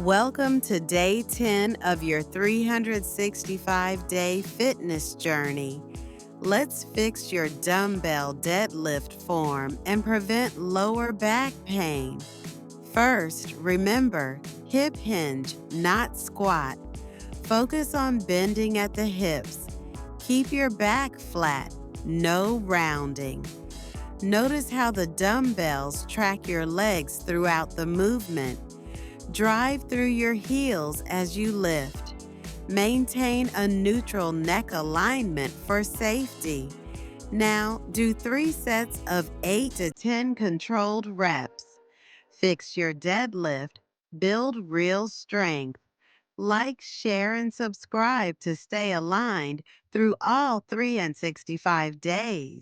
Welcome to day 10 of your 365-day fitness journey. Let's fix your dumbbell deadlift form and prevent lower back pain. First, remember, hip hinge, not squat. Focus on bending at the hips. Keep your back flat, no rounding. Notice how the dumbbells track your legs throughout the movement. Drive through your heels as you lift. Maintain a neutral neck alignment for safety. Now, do 3 sets of 8 to 10 controlled reps. Fix your deadlift. Build real strength. Like, share, and subscribe to stay aligned through all 365 days.